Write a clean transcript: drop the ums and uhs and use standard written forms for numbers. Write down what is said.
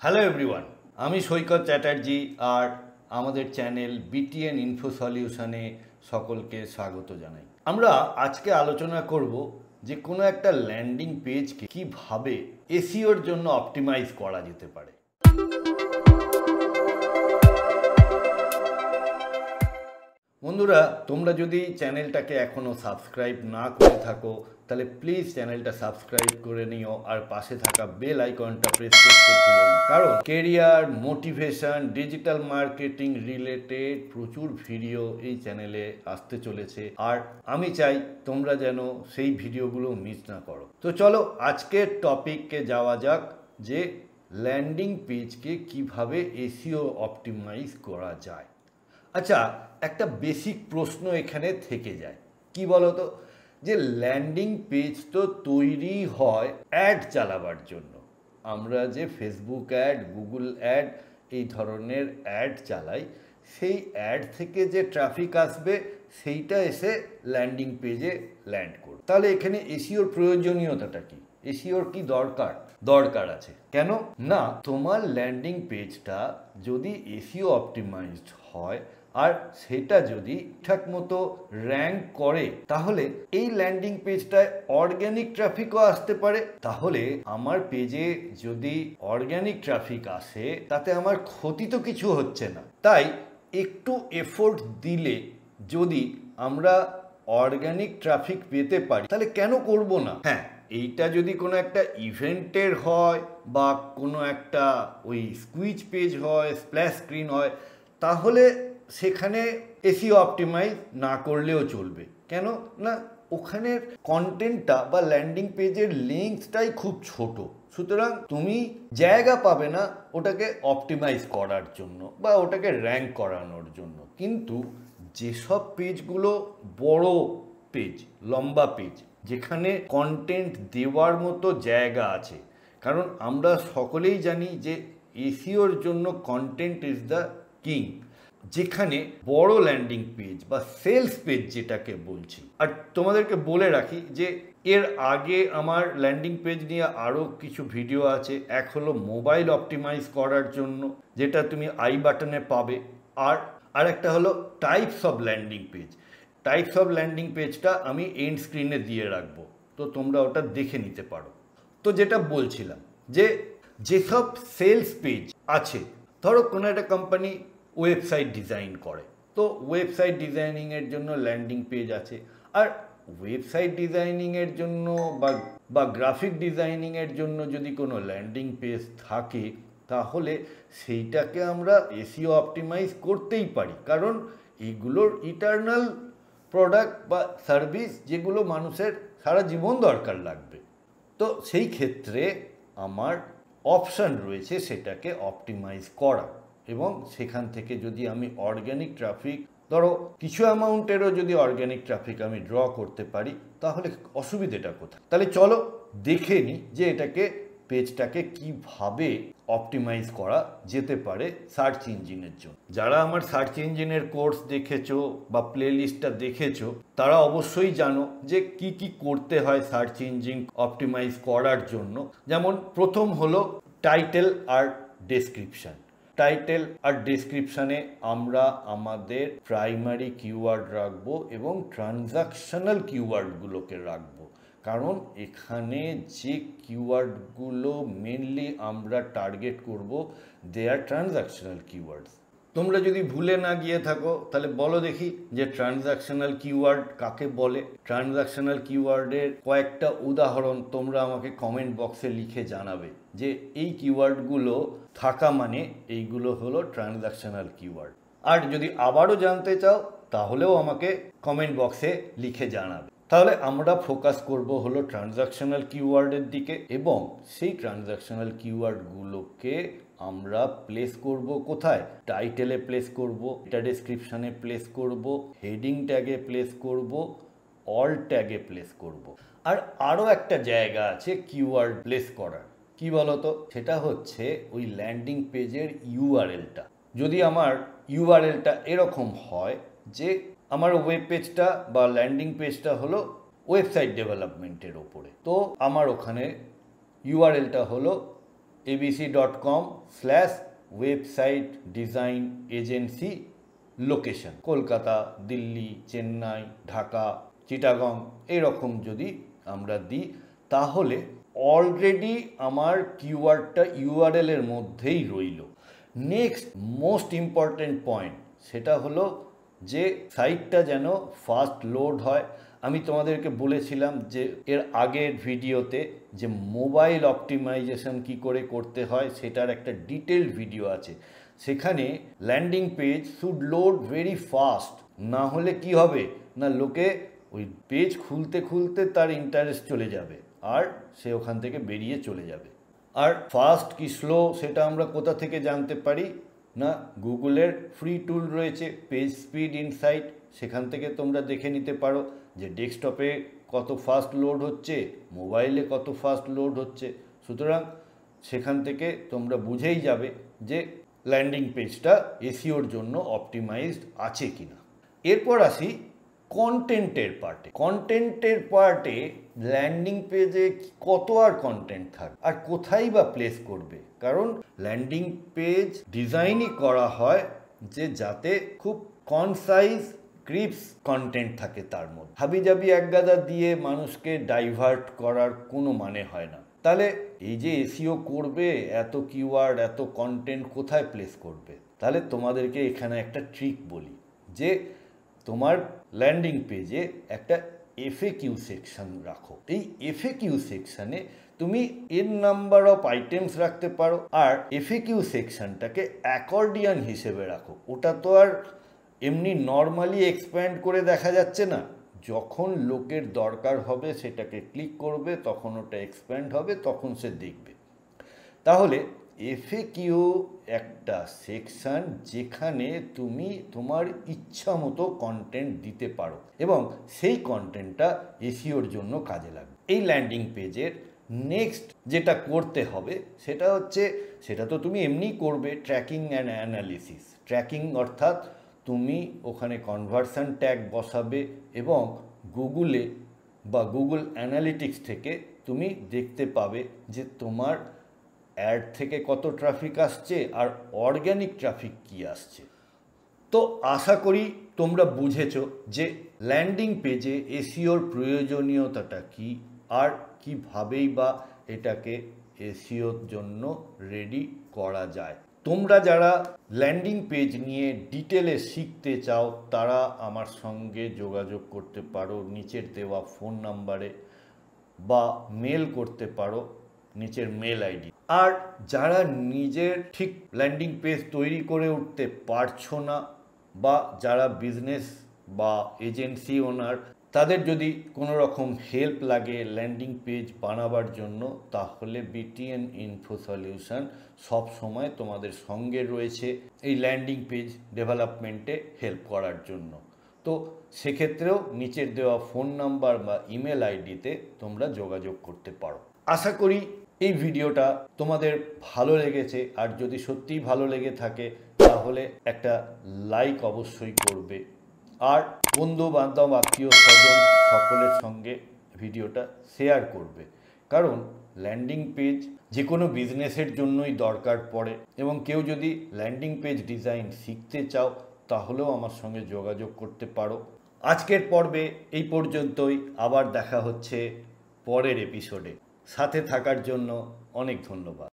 Hello everyone, আমি সৈকত চ্যাটার্জি আর আমাদের channel BTN info সলিউশনে সকলকে স্বাগত জানাই। আমরা আজকে আলোচনা করব যে কোনো একটা ল্যান্ডিং পেজকে কিভাবে এসইওর জন্য অপটিমাইজ করা যেতে পারে। বন্ধুরা, তোমরা যদি চ্যানেলটাকে এখনও সাবস্ক্রাইব না করে থাকো তাহলে প্লিজ চ্যানেলটা সাবস্ক্রাইব করে নিও আর পাশে থাকা বেল আইকনটা প্রেস করতে ভুলো না, কারণ career, motivation, digital marketing related প্রচুর ভিডিও এই চ্যানেলে আসতে চলেছে আর আমি চাই তোমরা যেন সেই ভিডিওগুলো মিস না করো। তো চলো আজকের টপিককে যাওয়া যাক যে ল্যান্ডিং পেজকে কিভাবে এসইও অপটিমাইজ করা যায়। আচ্ছা, একটা বেসিক প্রশ্ন এখানে থেকে যায়, কি বলতো, যে ল্যান্ডিং পেজ তো তৈরি হয় অ্যাড চালাবার জন্য। আমরা যে ফেসবুক অ্যাড, গুগল অ্যাড এই ধরনের অ্যাড চালাই, সেই অ্যাড থেকে যে ট্রাফিক আসবে সেইটা এসে ল্যান্ডিং পেজে ল্যান্ড করবে। তাহলে এখানে এসইওর প্রয়োজনীয়তাটা কি? এসইওর কি দরকার আছে কেন না? তোমার ল্যান্ডিং পেজটা যদি এসইও অপটিমাইজড হয় আর সেটা যদি ঠিকঠাক মতো র্যাঙ্ক করে, তাহলে এই ল্যান্ডিং পেজটায় অর্গ্যানিক ট্রাফিকও আসতে পারে। তাহলে আমার পেজে যদি অর্গ্যানিক ট্রাফিক আসে তাতে আমার ক্ষতি তো কিছু হচ্ছে না। তাই একটু এফোর্ট দিলে যদি আমরা অর্গ্যানিক ট্রাফিক পেতে পারি তাহলে কেন করব না? হ্যাঁ, এইটা যদি কোনো একটা ইভেন্টের হয় বা কোনো একটা ওই স্কুইজ পেজ হয়, স্প্ল্যাশ স্ক্রিন হয়, তাহলে সেখানে এসইও অপটিমাইজ না করলেও চলবে। কেন না? ওখানের কন্টেন্টটা বা ল্যান্ডিং পেজের লিঙ্কসটাই খুব ছোট, সুতরাং তুমি জায়গা পাবে না ওটাকে অপটিমাইজ করার জন্য বা ওটাকে র্যাঙ্ক করানোর জন্য। কিন্তু যেসব পেজগুলো বড় পেজ, লম্বা পেজ, যেখানে কন্টেন্ট দেওয়ার মতো জায়গা আছে, কারণ আমরা সকলেই জানি যে এসইওর জন্য কন্টেন্ট ইজ দ্য কিং, যেখানে বড় ল্যান্ডিং পেজ বা সেলস পেজ যেটাকে বলছি। আর তোমাদেরকে বলে রাখি যে এর আগে আমার ল্যান্ডিং পেজ নিয়ে আরও কিছু ভিডিও আছে। এক হলো মোবাইল অপটিমাইজ করার জন্য, যেটা তুমি আই বাটনে পাবে, আর একটা হলো types of landing page. Types of landing পেজটা আমি এন্ড স্ক্রিনে দিয়ে রাখবো, তো তোমরা ওটা দেখে নিতে পারো। তো যেটা বলছিলাম যে যেসব সেলস পেজ আছে, ধরো কোনো একটা কোম্পানি ওয়েবসাইট ডিজাইন করে, তো ওয়েবসাইট ডিজাইনিংয়ের জন্য ল্যান্ডিং পেজ আছে। আর ওয়েবসাইট ডিজাইনিংয়ের জন্য বা গ্রাফিক ডিজাইনিংয়ের জন্য যদি কোনো ল্যান্ডিং পেজ থাকে, তাহলে সেইটাকে আমরা এসইও অপটিমাইজ করতেই পারি, কারণ এগুলোর ইটারনাল প্রোডাক্ট বা সার্ভিস যেগুলো মানুষের সারা জীবন দরকার লাগবে। তো সেই ক্ষেত্রে আমার অপশান রয়েছে সেটাকে অপটিমাইজ করা, এবং সেখান থেকে যদি আমি অর্গ্যানিক ট্রাফিক, ধরো কিছু অ্যামাউন্টেরও যদি অর্গ্যানিক ট্রাফিক আমি ড্র করতে পারি, তাহলে অসুবিধেটা কোথায়? তাহলে চলো দেখে নিই যে এটাকে পেজটাকে কিভাবে অপটিমাইজ করা যেতে পারে সার্চ ইঞ্জিনের জন্য। যারা আমার সার্চ ইঞ্জিনের কোর্স দেখেছো বা প্লেলিস্টটা দেখেছো, তারা অবশ্যই জানো যে কি কি করতে হয় সার্চ ইঞ্জিন অপটিমাইজ করার জন্য। যেমন প্রথম হলো টাইটেল আর ডেসক্রিপশন। টাইটেল আর ডেসক্রিপশানে আমরা আমাদের প্রাইমারি কিওয়ার্ড রাখবো এবং ট্রানজাকশনাল কিওয়ার্ডগুলোকে রাখবো, কারণ এখানে যে কিওয়ার্ডগুলো মেনলি আমরা টার্গেট করব দে আর ট্রানজাকশনাল কিওয়ার্ডস। তোমরা যদি ভুলে না গিয়ে থাকো তাহলে বলো দেখি যে ট্রানজাকশনাল কিওয়ার্ড কাকে বলে। ট্রানজাকশনাল কিওয়ার্ডের কয়েকটা উদাহরণ তোমরা আমাকে কমেন্ট বক্সে লিখে জানাবে যে এই কিওয়ার্ডগুলো থাকা মানে এইগুলো হলো ট্রানজাকশনাল কিওয়ার্ড। আর যদি আবারও জানতে চাও তাহলেও আমাকে কমেন্ট বক্সে লিখে জানাবে। তাহলে আমরা ফোকাস করব হলো ট্রানজাকশনাল কিওয়ার্ডের দিকে, এবং সেই ট্রানজাকশনাল কিওয়ার্ডগুলোকে আমরা প্লেস করব কোথায়? টাইটেলে প্লেস করব, এটা ডেসক্রিপশানে প্লেস করব, হেডিং ট্যাগে প্লেস করব, অল ট্যাগে প্লেস করব। আর আরও একটা জায়গা আছে কিওয়ার্ড প্লেস করার, কি বলতো? সেটা হচ্ছে ওই ল্যান্ডিং পেজের ইউআরএলটা। যদি আমার ইউআরএলটা এরকম হয় যে আমার ওয়েব পেজটা বা ল্যান্ডিং পেজটা হলো ওয়েবসাইট ডেভেলপমেন্টের ওপরে, তো আমার ওখানে ইউআরএলটা হলো abc.com/website design agency location Kolkata, Delhi, Chennai, Dhaka, Chittagong এরকম যদি আমরা দিই তাহলে অলরেডি আমার কিওয়ার্ডটা ইউআরএল এর মধ্যেই রইল। নেক্সট মোস্ট ইম্পর্টেন্ট পয়েন্ট সেটা হলো যে সাইটটা যেন ফাস্ট লোড হয়। আমি তোমাদেরকে বলেছিলাম যে এর আগের ভিডিওতে যে মোবাইল অপটিমাইজেশন কি করে করতে হয় সেটার একটা ডিটেলড ভিডিও আছে। সেখানে landing page should load very fast, না হলে কি হবে না লোকে ওই পেজ খুলতে খুলতে তার ইন্টারেস্ট চলে যাবে আর সে ওখান থেকে বেরিয়ে চলে যাবে। আর ফাস্ট কি স্লো সেটা আমরা কোথা থেকে জানতে পারি না গুগলের ফ্রি টুল রয়েছে পেজ স্পিড ইনসাইট, সেখান থেকে তোমরা দেখে নিতে পারো যে ডেস্কটপে কত ফাস্ট লোড হচ্ছে, মোবাইলে কত ফাস্ট লোড হচ্ছে। সুতরাং সেখান থেকে তোমরা বুঝেই যাবে যে ল্যান্ডিং পেজটা এসইওর জন্য অপটিমাইজড আছে কিনা। এরপর আসি কন্টেন্টের পার্টে ল্যান্ডিং পেজে কত আর কন্টেন্ট থাকবে আর কোথায় বা প্লেস করবে, কারণ ল্যান্ডিং পেজ ডিজাইনই করা হয় যে যাতে খুব কনসাইজ ক্রিপস কন্টেন্ট থাকে তার মধ্যে। হাবিজাবি একগাদা দিয়ে মানুষকে ডাইভার্ট করার কোনো মানে হয় না। তাহলে এই যে এসইও করবে এত কিওয়ার্ড এত কন্টেন্ট কোথায় প্লেস করবে, তাহলে তোমাদেরকে এখানে একটা ট্রিক বলি যে তোমার ল্যান্ডিং পেজে একটা এফএকিউ সেকশন রাখো। এই এফএকিউ সেকশনে তুমি এন নাম্বার অফ আইটেমস রাখতে পারো আর এফএকিউ সেকশনটাকে অ্যাকর্ডিয়ান হিসেবে রাখো। ওটা তো আর এমনি নর্মালি এক্সপ্যান্ড করে দেখা যাচ্ছে না, যখন লোকের দরকার হবে সেটাকে ক্লিক করবে তখন ওটা এক্সপ্যান্ড হবে, তখন সে দেখবে। তাহলে এফএকিউ একটা সেকশন যেখানে তুমি তোমার ইচ্ছা মতো কন্টেন্ট দিতে পারো এবং সেই কন্টেন্টটা এসইওর জন্য কাজে লাগবে। এই ল্যান্ডিং পেজের নেক্সট যেটা করতে হবে সেটা হচ্ছে, সেটা তো তুমি এমনি করবে, ট্র্যাকিং অ্যান্ড অ্যানালিসিস। ট্র্যাকিং অর্থাৎ তুমি ওখানে কনভার্সন ট্যাগ বসাবে এবং গুগলে বা গুগল অ্যানালিটিক্স থেকে তুমি দেখতে পাবে যে তোমার অ্যাড থেকে কত ট্রাফিক আসছে আর অর্গ্যানিক ট্রাফিক কি আসছে। তো আশা করি তোমরা বুঝেছো যে ল্যান্ডিং পেজে এসইওর প্রয়োজনীয়তাটা কি আর কিভাবেই বা এটাকে এসইওর জন্য রেডি করা যায়। তোমরা যারা ল্যান্ডিং পেজ নিয়ে ডিটেলে শিখতে চাও তারা আমার সঙ্গে যোগাযোগ করতে পারো নিচের দেওয়া ফোন নাম্বারে বা মেল করতে পারো নিচের মেল আইডি। আর যারা নিজের ঠিক ল্যান্ডিং পেজ তৈরি করে উঠতে পারছো না বা যারা বিজনেস বা এজেন্সি ওনার, তাদের যদি কোনো রকম হেল্প লাগে ল্যান্ডিং পেজ বানাবার জন্য তাহলে বিটিএন ইনফো সলিউশন সব সময় তোমাদের সঙ্গে রয়েছে এই ল্যান্ডিং পেজ ডেভেলপমেন্টে হেল্প করার জন্য। তো সেক্ষেত্রেও নিচের দেওয়া ফোন নাম্বার বা ইমেল আইডিতে তোমরা যোগাযোগ করতে পারো। আশা করি এই ভিডিওটা তোমাদের ভালো লেগেছে, আর যদি সত্যিই ভালো লেগে থাকে তাহলে একটা লাইক অবশ্যই করবে আর বন্ধু বান্ধব আত্মীয় স্বজন সকলের সঙ্গে ভিডিওটা শেয়ার করবে, কারণ ল্যান্ডিং পেজ যে কোনো বিজনেসের জন্যই দরকার পড়ে এবং কেউ যদি ল্যান্ডিং পেজ ডিজাইন শিখতে চাও তাহলেও আমার সঙ্গে যোগাযোগ করতে পারো। আজকের পর্বে এই পর্যন্তই, আবার দেখা হচ্ছে পরের এপিসোডে। সাথে থাকার জন্য অনেক ধন্যবাদ।